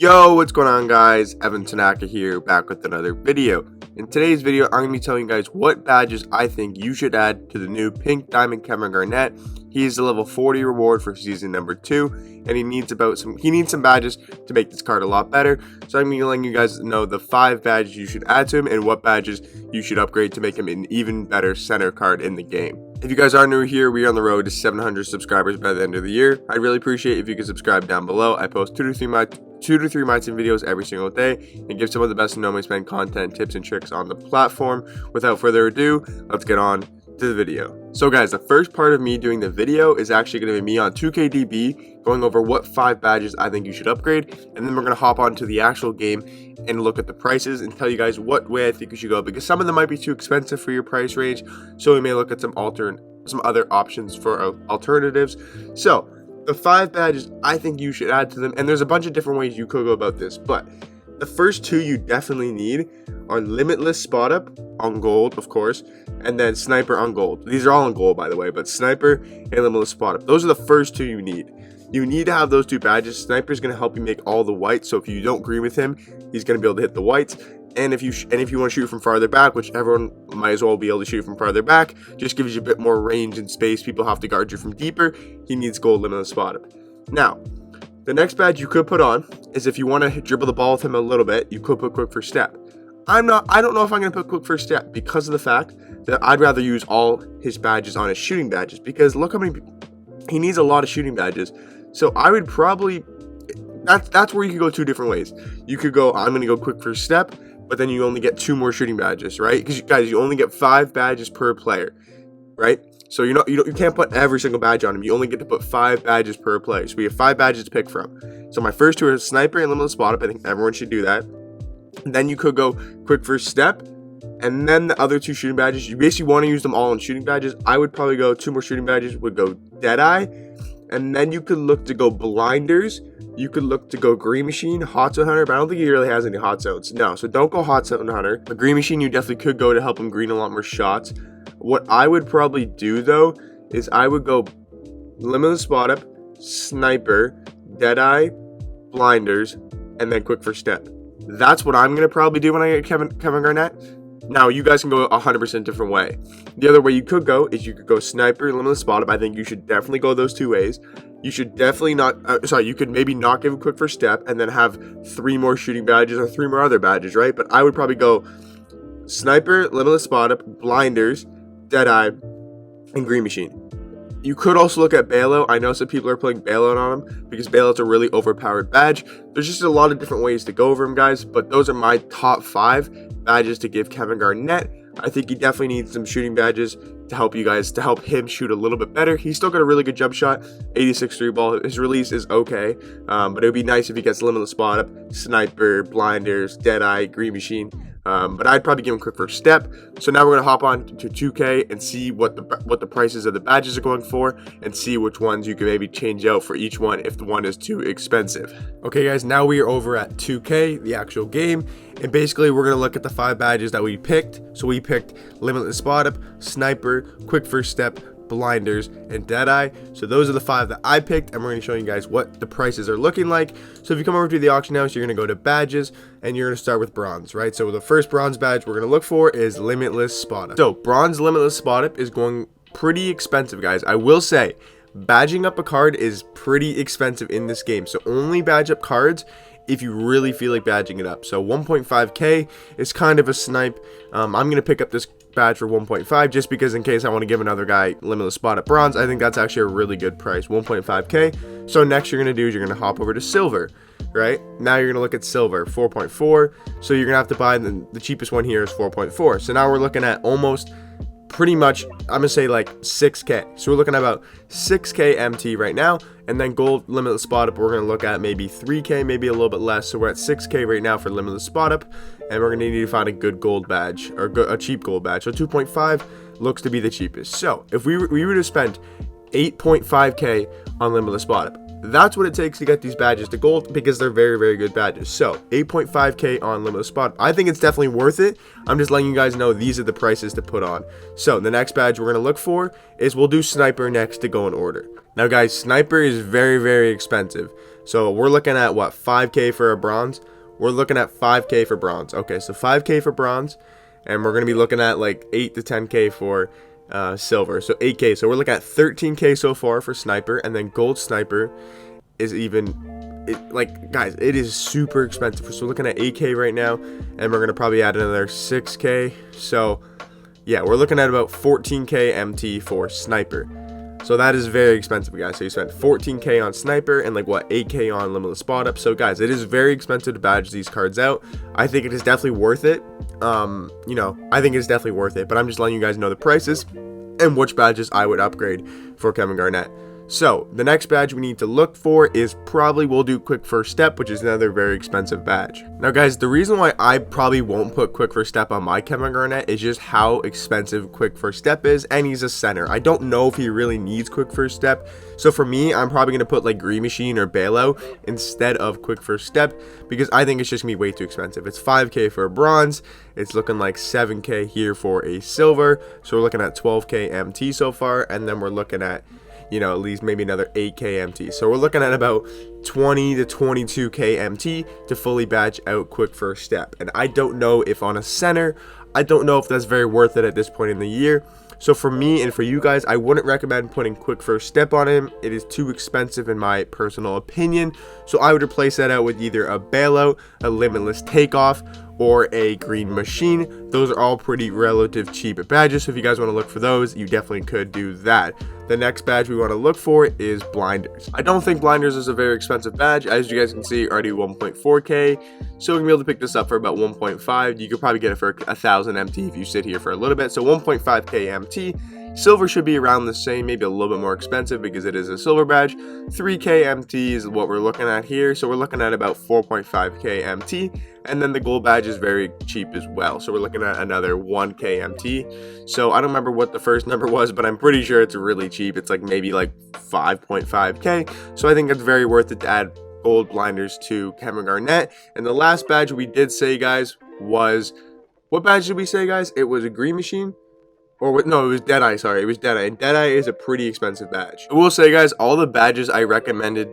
Yo, what's going on guys? Evan Tanaka here, back with another video. In today's video, I'm going to be telling you guys what badges I think you should add to the new Pink Diamond Kevin Garnett. He is the level 40 reward for season number 2, and he needs some badges to make this card a lot better. So I'm going to be letting you guys know the 5 badges you should add to him and what badges you should upgrade to make him an even better center card in the game. If you guys are new here, we are on the road to 700 subscribers by the end of the year. I'd really appreciate if you could subscribe down below. I post 2 to 3 My Team videos every single day and give some of the best No Man's Man content, tips, and tricks on the platform. Without further ado, let's get on to the video. So guys, the first part of me doing the video is actually going to be me on 2KDB going over what 5 badges I think you should upgrade, and then we're going to hop onto the actual game and look at the prices and tell you guys what way I think you should go, because some of them might be too expensive for your price range, so we may look at some other options for alternatives. So the 5 badges I think you should add to them, and there's a bunch of different ways you could go about this, but the first 2 you definitely need are Limitless Spot Up on gold, of course, and then Sniper on gold. These are all on gold, by the way, but Sniper and Limitless Spot Up, those are the first 2 you need. You need to have those 2 badges. Sniper is going to help you make all the whites, so if you don't green with him, he's going to be able to hit the whites. And if you want to shoot from farther back, which everyone might as well be able to shoot from farther back, just gives you a bit more range and space. People have to guard you from deeper. He needs gold Limitless Spot Up. Now, the next badge you could put on is if you want to dribble the ball with him a little bit, you could put Quick First Step. I don't know if I'm going to put Quick First Step because of the fact that I'd rather use all his badges on his shooting badges, because look how many he needs, a lot of shooting badges. So I would probably that's where you could go 2 different ways. You could go, I'm going to go Quick First Step, but then you only get 2 more shooting badges, right? Because guys, you only get 5 badges per player, right? So you can't put every single badge on him. You only get to put 5 badges per player. So we have 5 badges to pick from. So my first 2 are Sniper and Limitless Spot Up. I think everyone should do that. And then you could go Quick First Step, and then the other 2 shooting badges. You basically want to use them all in shooting badges. I would probably go 2 more shooting badges. Would go Deadeye, and then you could look to go Blinders. You could look to go Green Machine, Hot Zone Hunter, but I don't think he really has any hot zones. No, so don't go Hot Zone Hunter. The Green Machine you definitely could go to help him green a lot more shots. What I would probably do though is I would go Limitless Spot Up, Sniper, Deadeye, Blinders, and then Quick First Step. That's what I'm gonna probably do when I get Kevin Garnett. Now you guys can go 100% different way. The other way you could go is you could go Sniper, Limitless Spot Up. I think you should definitely go those 2 ways. You should definitely you could maybe not give a Quick First Step and then have 3 more shooting badges or 3 more other badges, right? But I would probably go Sniper, Limitless Spot Up, Blinders, Deadeye, and Green Machine. You could also look at Bailout. I know some people are playing Bailout on him because Bailout's a really overpowered badge. There's just a lot of different ways to go over him, guys, but those are my top 5 badges to give Kevin Garnett. I think he definitely needs some shooting badges to help him shoot a little bit better. He's still got a really good jump shot, 86 3 ball. His release is okay, but it would be nice if he gets Limitless Spot Up, Sniper, Blinders, Deadeye, Green Machine. But I'd probably give him Quick First Step. So now we're going to hop on to 2K and see what the prices of the badges are going for, and see which ones you can maybe change out for each one if the one is too expensive. Okay guys, now we are over at 2K, the actual game, and basically we're going to look at the 5 badges that we picked. So we picked Limitless Spot Up, Sniper, Quick First Step, Blinders, and Deadeye. So those are the 5 that I picked, and we're going to show you guys what the prices are looking like. So if you come over to the auction house, you're going to go to badges, and you're going to start with bronze, right? So the first bronze badge we're going to look for is Limitless Spot Up. So bronze Limitless Spot Up is going pretty expensive, guys. I will say badging up a card is pretty expensive in this game, so only badge up cards if you really feel like badging it up. So 1.5k is kind of a snipe. I'm going to pick up this badge for 1.5 just because in case I want to give another guy Limitless Spot Up bronze. I think that's actually a really good price, 1.5k. So next you're going to do is you're going to hop over to silver, right? Now you're going to look at silver, 4.4. So you're going to have to buy the cheapest one here is 4.4. So now we're looking at almost pretty much, I'm going to say like 6k. So we're looking at about 6k MT right now. And then gold Limitless Spot Up, we're going to look at maybe 3k, maybe a little bit less. So we're at 6k right now for Limitless Spot Up, and we're going to need to find a good gold badge, or a cheap gold badge. So 2.5 looks to be the cheapest. So if we were to spend 8.5k on Limitless Spot Up, that's what it takes to get these badges to gold, because they're very, very good badges. So 8.5k on Limitless Spot Up. I think it's definitely worth it. I'm just letting you guys know these are the prices to put on. So the next badge we're going to look for is, we'll do Sniper next to go in order. Now guys, Sniper is very, very expensive. So we're looking at what, 5K for a bronze? We're looking at 5K for bronze. Okay, so 5K for bronze, and we're going to be looking at like 8 to 10K for silver. So 8K. So we're looking at 13K so far for sniper, and then gold sniper is even, like, guys, it is super expensive. So we're looking at 8K right now, and we're going to probably add another 6K. So yeah, we're looking at about 14K MT for sniper. So that is very expensive, guys. So you spent 14K on sniper and like what, 8K on limitless spot up. So guys, it is very expensive to badge these cards out. I think it is definitely worth it. You know, I think it's definitely worth it, but I'm just letting you guys know the prices and which badges I would upgrade for Kevin Garnett. So the next badge we need to look for is probably, we'll do quick first step, which is another very expensive badge. Now guys, the reason why I probably won't put quick first step on my Kevin Garnett is just how expensive quick first step is, and he's a center. I don't know if he really needs quick first step. So for me, I'm probably going to put like Green Machine or bailout instead of quick first step, because I think it's just going to be way too expensive. It's 5K for a bronze. It's looking like 7K here for a silver. So we're looking at 12K MT so far, and then we're looking at, you know, at least maybe another 8K MT. So we're looking at about 20 to 22K MT to fully badge out quick first step. And I don't know if on a center, I don't know if that's very worth it at this point in the year. So for me and for you guys, I wouldn't recommend putting quick first step on him. It is too expensive in my personal opinion. So I would replace that out with either a bailout, a limitless takeoff, or a green machine. Those are all pretty relative cheap badges, so if you guys want to look for those, you definitely could do that. The next badge we want to look for is blinders. I don't think blinders is a very expensive badge. As you guys can see, already 1.4K, so we're gonna be able to pick this up for about 1.5. You could probably get it for 1,000 MT if you sit here for a little bit. So 1.5K MT. Silver should be around the same, maybe a little bit more expensive because it is a silver badge. 3K MT is what we're looking at here, so we're looking at about 4.5K MT, and then the gold badge is very cheap as well, so we're looking at another 1K MT. So I don't remember what the first number was, but I'm pretty sure it's really cheap. It's like maybe like 5.5K, so I think it's very worth it to add gold blinders to Kevin Garnett. And the last badge we did say, guys, was, what badge did we say, guys? It was a green machine? Or no, it was Deadeye, sorry, it was Deadeye, and Deadeye is a pretty expensive badge. I will say, guys, all the badges I recommended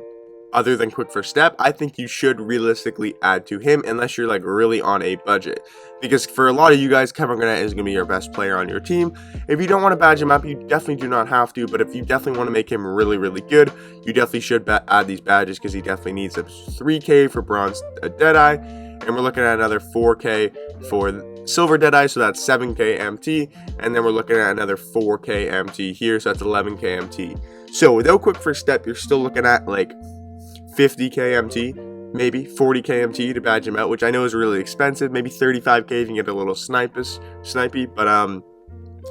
other than quick first step, I think you should realistically add to him unless you're like really on a budget. Because for a lot of you guys, Kevin Garnett is going to be your best player on your team. If you don't want to badge him up, you definitely do not have to, but if you definitely want to make him really, really good, you definitely should add these badges because he definitely needs a 3K for bronze Deadeye, and we're looking at another 4K for silver Deadeye, so that's 7K MT, and then we're looking at another 4K MT here, so that's 11K MT. So without quick first step, you're still looking at like 50K MT, maybe 40K MT to badge him out, which I know is really expensive. Maybe 35K if you can get a little snipey, but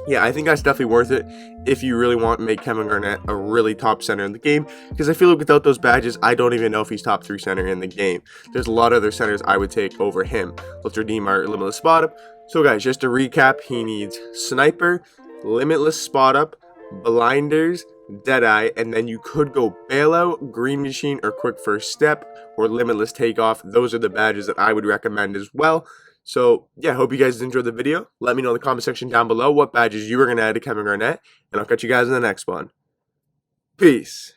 yeah, I think that's definitely worth it if you really want to make Kevin Garnett a really top center in the game, because I feel like without those badges, I don't even know if he's top 3 center in the game. There's a lot of other centers I would take over him. Let's redeem our limitless spot up. So guys, just to recap, he needs sniper, limitless spot up, blinders, Deadeye, and then you could go bailout, green machine, or quick first step, or limitless takeoff. Those are the badges that I would recommend as well. So yeah, hope you guys enjoyed the video. Let me know in the comment section down below what badges you were going to add to Kevin Garnett, and I'll catch you guys in the next one. Peace.